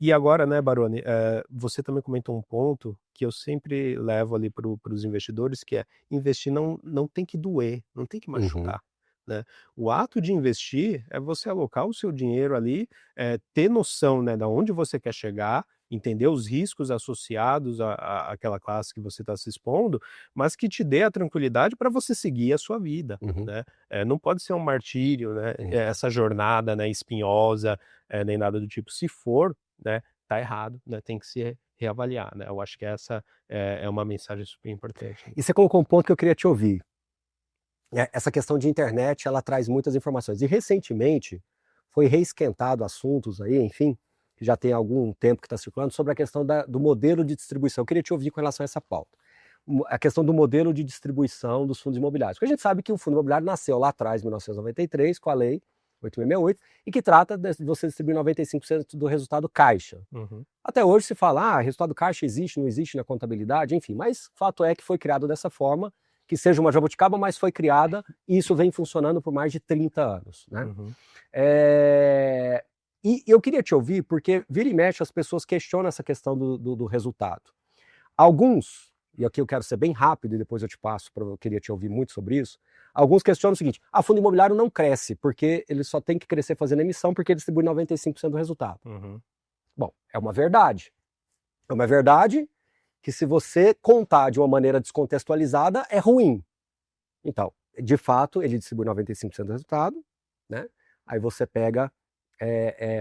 E agora, né, Baroni, você também comentou um ponto que eu sempre levo ali para os investidores, que é investir não tem que doer, não tem que Uhum, machucar, né? O ato de investir é você alocar o seu dinheiro ali, ter noção, né, da onde você quer chegar, entender os riscos associados àquela classe que você está se expondo, mas que te dê a tranquilidade para você seguir a sua vida, uhum, né? Não pode ser um martírio, né, uhum. essa jornada, né, espinhosa, nem nada do tipo. Se for, né, tá errado, né, tem que se reavaliar, né. Eu acho que essa é uma mensagem super importante, né. E você colocou um ponto que eu queria te ouvir. Essa questão de internet, ela traz muitas informações. E recentemente foi reesquentado assuntos aí, enfim, que já tem algum tempo que está circulando, sobre a questão do modelo de distribuição. Eu queria te ouvir com relação a essa pauta. A questão do modelo de distribuição dos fundos imobiliários. Porque a gente sabe que o fundo imobiliário nasceu lá atrás, em 1993, com a lei 8668, e que trata de você distribuir 95% do resultado caixa. Uhum, Até hoje se fala, resultado caixa existe, não existe na contabilidade, enfim, mas fato é que foi criado dessa forma, que seja uma jabuticaba, mas foi criada e isso vem funcionando por mais de 30 anos, né? uhum, É... E eu queria te ouvir, porque vira e mexe as pessoas questionam essa questão do resultado. Alguns, e aqui eu quero ser bem rápido e depois eu te passo, eu queria te ouvir muito sobre isso, alguns questionam o seguinte, fundo imobiliário não cresce, porque ele só tem que crescer fazendo emissão, porque ele distribui 95% do resultado. uhum, Bom, é uma verdade. É uma verdade que se você contar de uma maneira descontextualizada, é ruim. Então, de fato, ele distribui 95% do resultado, né? Aí você pega,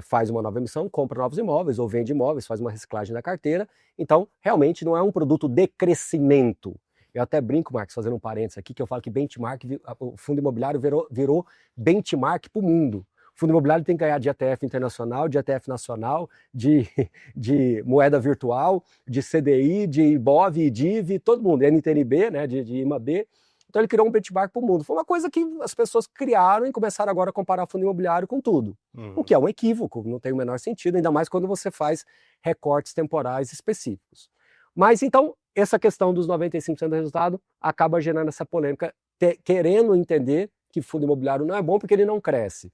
faz uma nova emissão, compra novos imóveis ou vende imóveis, faz uma reciclagem da carteira. Então, realmente não é um produto de crescimento. Eu até brinco, Marcos, fazendo um parênteses aqui, que eu falo que benchmark, o fundo imobiliário virou benchmark para o mundo. O fundo imobiliário tem que ganhar de ETF internacional, de ETF nacional, de moeda virtual, de CDI, de IBOV, DIV, todo mundo, NTNB, né, de IMAB. Então ele criou um benchmark para o mundo. Foi uma coisa que as pessoas criaram e começaram agora a comparar fundo imobiliário com tudo. O uhum. que é um equívoco, não tem o menor sentido, ainda mais quando você faz recortes temporais específicos. Mas então, essa questão dos 95% do resultado acaba gerando essa polêmica, querendo entender que fundo imobiliário não é bom porque ele não cresce.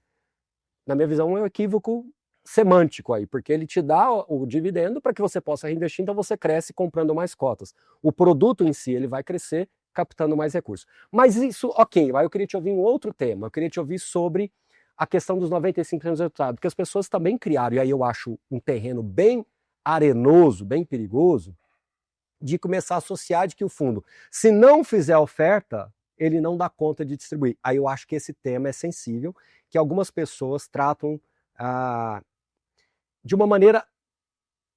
Na minha visão, é um equívoco semântico aí, porque ele te dá o dividendo para que você possa reinvestir, então você cresce comprando mais cotas. O produto em si, ele vai crescer captando mais recursos. Mas isso, ok, aí eu queria te ouvir um outro tema, eu queria te ouvir sobre a questão dos 95% do resultado, porque as pessoas também criaram, e aí eu acho um terreno bem arenoso, bem perigoso, de começar a associar de que o fundo, se não fizer oferta, ele não dá conta de distribuir. Aí eu acho que esse tema é sensível, que algumas pessoas tratam de uma maneira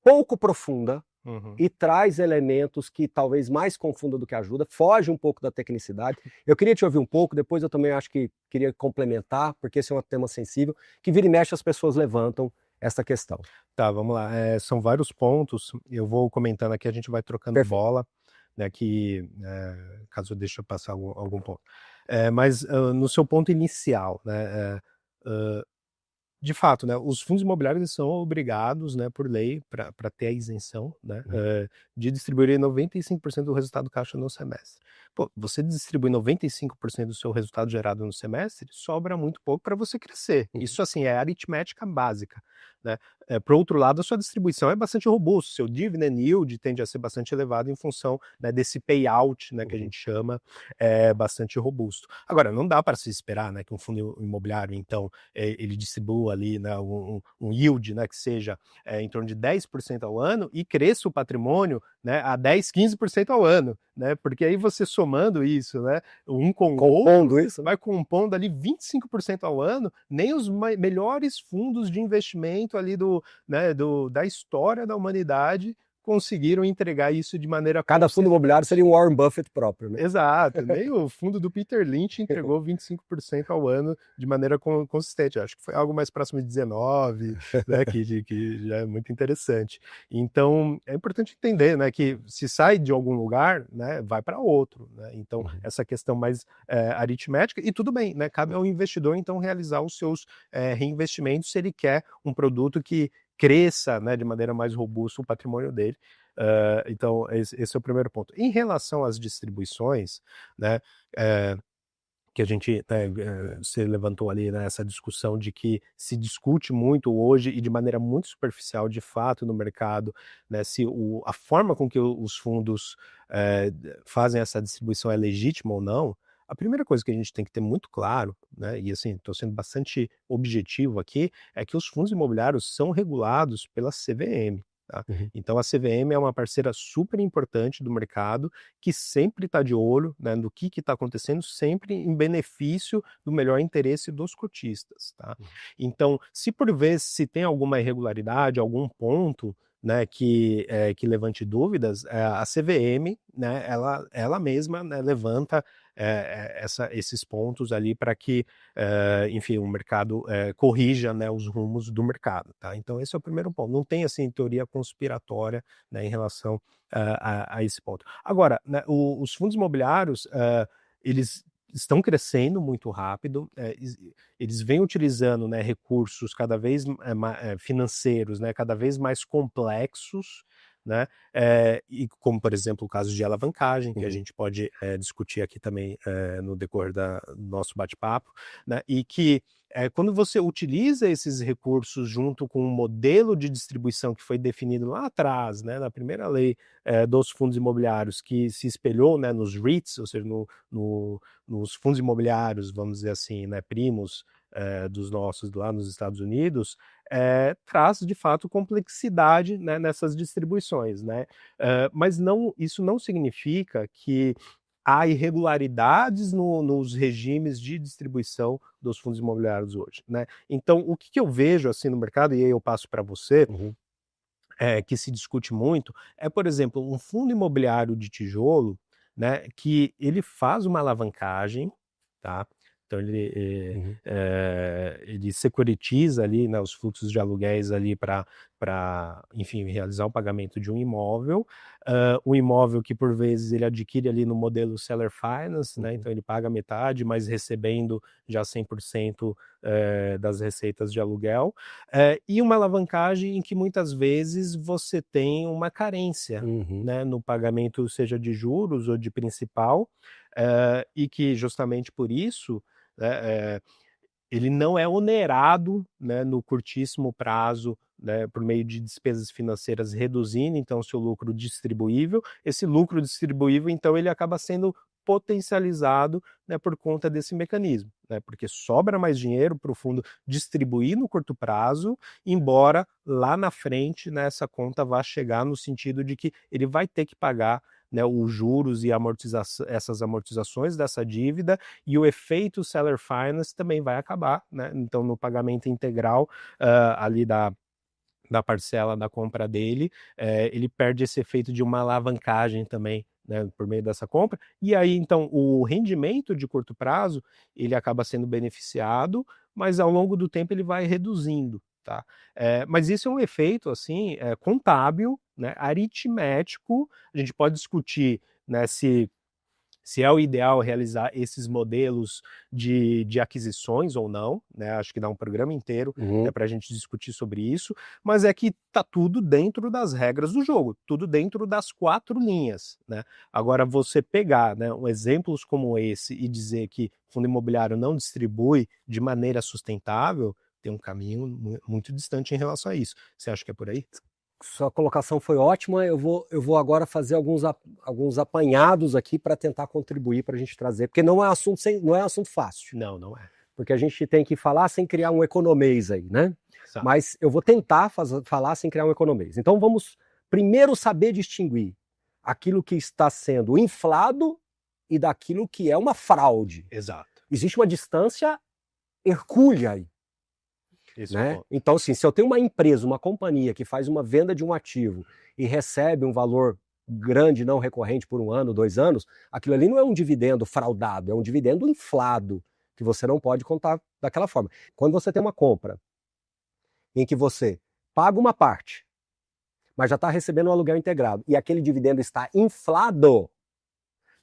pouco profunda Uhum. e traz elementos que talvez mais confundam do que ajuda, foge um pouco da tecnicidade. Eu queria te ouvir um pouco, depois eu também acho que queria complementar, porque esse é um tema sensível, que vira e mexe as pessoas levantam essa questão. Tá, vamos lá. São vários pontos, eu vou comentando aqui, a gente vai trocando Perfeito. bola, né, que, caso eu deixe eu passar algum ponto. Mas, no seu ponto inicial, né, de fato, né, os fundos imobiliários eles são obrigados, né, por lei, para ter a isenção, né, de distribuir 95% do resultado caixa no semestre. Pô, você distribui 95% do seu resultado gerado no semestre, sobra muito pouco para você crescer. Uhum. Isso, assim, é aritmética básica, né. Por outro lado, a sua distribuição é bastante robusta, seu dividend yield tende a ser bastante elevado em função, né, desse payout, né, que a Uhum. gente chama, é bastante robusto. Agora, não dá para se esperar, né, que um fundo imobiliário, então, ele distribua ali, né, um yield, né, que seja em torno de 10% ao ano e cresça o patrimônio, né, a 10, 15% ao ano, né, porque aí você somando isso, né, um com o outro, Compondo isso, né? vai compondo ali 25% ao ano, nem os melhores fundos de investimento ali né, da história da humanidade conseguiram entregar isso de maneira Cada fundo imobiliário seria consistente. um Warren Buffett próprio, né? Exato, nem o fundo do Peter Lynch entregou 25% ao ano de maneira consistente. Acho que foi algo mais próximo de 19, né, que já é muito interessante. Então, é importante entender, né, que se sai de algum lugar, né, vai para outro, né? Então, Uhum. essa questão mais aritmética, e tudo bem, né? Cabe ao investidor, então, realizar os seus reinvestimentos se ele quer um produto que cresça, né, de maneira mais robusta o patrimônio dele. Então, esse é o primeiro ponto. Em relação às distribuições, né, que a gente, você levantou ali, né, essa discussão de que se discute muito hoje e de maneira muito superficial, de fato, no mercado, né, se a forma com que os fundos fazem essa distribuição é legítima ou não. A primeira coisa que a gente tem que ter muito claro, né, e assim, estou sendo bastante objetivo aqui, é que os fundos imobiliários são regulados pela CVM. Tá? Uhum. Então a CVM é uma parceira super importante do mercado que sempre está de olho, né, no que está acontecendo, sempre em benefício do melhor interesse dos cotistas. Tá? Então, se por vezes se tem alguma irregularidade, algum ponto, né, que levante dúvidas, a CVM, né, ela mesma, né, levanta esses pontos ali para que, enfim, o mercado corrija, né, os rumos do mercado. Tá? Então esse é o primeiro ponto. Não tem assim teoria conspiratória, né, em relação a esse ponto. Agora, né, os fundos imobiliários, eles estão crescendo muito rápido, eles vêm utilizando, né, recursos cada vez financeiros, né, cada vez mais complexos, né, e como, por exemplo, o caso de alavancagem, que a gente pode discutir aqui também no decorrer do nosso bate-papo, né, e que quando você utiliza esses recursos junto com um modelo de distribuição que foi definido lá atrás, né, na primeira lei dos fundos imobiliários, que se espelhou, né, nos REITs, ou seja, nos fundos imobiliários, vamos dizer assim, né, primos dos nossos lá nos Estados Unidos, traz de fato complexidade, né, nessas distribuições, né? Mas isso não significa que há irregularidades nos regimes de distribuição dos fundos imobiliários hoje, né? Então, o que eu vejo assim no mercado, e aí eu passo para você, que se discute muito, por exemplo, um fundo imobiliário de tijolo, né, que ele faz uma alavancagem, tá? Então ele securitiza ali, né, os fluxos de aluguéis ali para, enfim, realizar o pagamento de um imóvel, um imóvel que por vezes ele adquire ali no modelo seller finance, né, então ele paga metade, mas recebendo já 100% das receitas de aluguel, e uma alavancagem em que muitas vezes você tem uma carência, né, no pagamento, seja de juros ou de principal, e que justamente por isso, né, ele não é onerado, né, no curtíssimo prazo, né, por meio de despesas financeiras reduzindo então o seu lucro distribuível. Esse lucro distribuível, então, ele acaba sendo potencializado, né, por conta desse mecanismo, né, porque sobra mais dinheiro para o fundo distribuir no curto prazo, embora lá na frente, né, essa conta vá chegar no sentido de que ele vai ter que pagar, né, os juros e essas amortizações dessa dívida, e o efeito seller finance também vai acabar, né? Então no pagamento integral ali da parcela da compra dele, ele perde esse efeito de uma alavancagem também, né, por meio dessa compra, e aí então o rendimento de curto prazo ele acaba sendo beneficiado, mas ao longo do tempo ele vai reduzindo. Tá? Mas isso é um efeito assim, contábil, né, aritmético. A gente pode discutir, né, se é o ideal realizar esses modelos de aquisições ou não, né? Acho que dá um programa inteiro, né, para a gente discutir sobre isso, mas é que está tudo dentro das regras do jogo, tudo dentro das 4 linhas. Né? Agora, você pegar, né, exemplos como esse e dizer que fundo imobiliário não distribui de maneira sustentável, tem um caminho muito distante em relação a isso. Você acha que é por aí? Sua colocação foi ótima. Eu vou agora fazer alguns apanhados aqui para tentar contribuir para a gente trazer, porque não é assunto fácil. Não é. Porque a gente tem que falar sem criar um economês aí, né? Exato. Mas eu vou tentar falar sem criar um economês. Então vamos primeiro saber distinguir aquilo que está sendo inflado e daquilo que é uma fraude. Exato. Existe uma distância hercúlea aí. Né? Então, assim, se eu tenho uma empresa, uma companhia que faz uma venda de um ativo e recebe um valor grande, não recorrente por 1 ano, 2 anos, aquilo ali não é um dividendo fraudado, é um dividendo inflado, que você não pode contar daquela forma. Quando você tem uma compra em que você paga uma parte, mas já está recebendo um aluguel integrado, e aquele dividendo está inflado,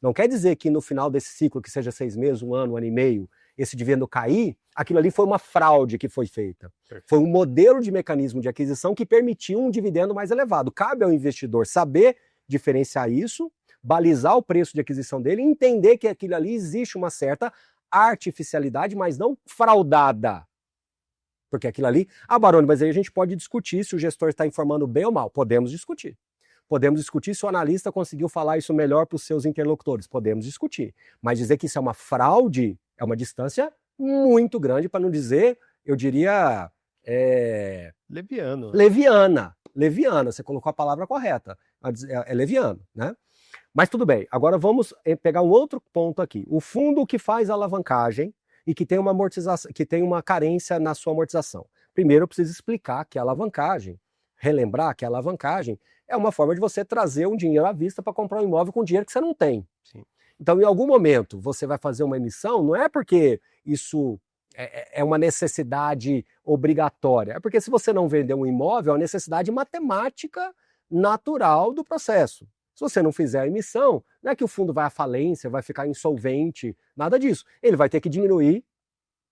não quer dizer que no final desse ciclo, que seja 6 meses, 1 ano, 1 ano e meio, esse dividendo cair, aquilo ali foi uma fraude que foi feita. Perfeito. Foi um modelo de mecanismo de aquisição que permitiu um dividendo mais elevado. Cabe ao investidor saber diferenciar isso, balizar o preço de aquisição dele e entender que aquilo ali existe uma certa artificialidade, mas não fraudada. Porque aquilo ali... Baroni, mas aí a gente pode discutir se o gestor está informando bem ou mal. Podemos discutir. Podemos discutir se o analista conseguiu falar isso melhor para os seus interlocutores. Podemos discutir. Mas dizer que isso é uma fraude é uma distância muito grande, para não dizer, eu diria... Leviano. Leviana, você colocou a palavra correta. É leviano, né? Mas tudo bem, agora vamos pegar um outro ponto aqui. O fundo que faz alavancagem e que tem uma amortização, que tem uma carência na sua amortização. Primeiro eu preciso explicar que a alavancagem, relembrar que a alavancagem é uma forma de você trazer um dinheiro à vista para comprar um imóvel com dinheiro que você não tem. Sim. Então, em algum momento, você vai fazer uma emissão, não é porque isso é uma necessidade obrigatória, é porque se você não vender um imóvel, é uma necessidade matemática natural do processo. Se você não fizer a emissão, não é que o fundo vai à falência, vai ficar insolvente, nada disso. Ele vai ter que diminuir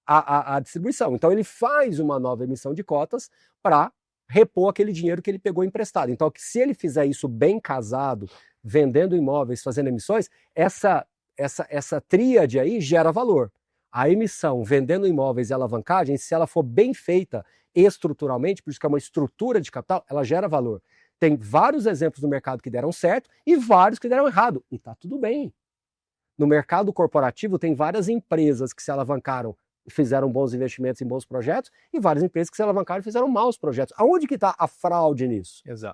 a distribuição. Então ele faz uma nova emissão de cotas para repor aquele dinheiro que ele pegou emprestado. Então, se ele fizer isso bem casado, vendendo imóveis, fazendo emissões, essa tríade aí gera valor. A emissão, vendendo imóveis e alavancagem, se ela for bem feita estruturalmente, por isso que é uma estrutura de capital, ela gera valor. Tem vários exemplos no mercado que deram certo e vários que deram errado. E tá tudo bem. No mercado corporativo tem várias empresas que se alavancaram e fizeram bons investimentos em bons projetos e várias empresas que se alavancaram e fizeram maus projetos. Aonde que está a fraude nisso? Exato.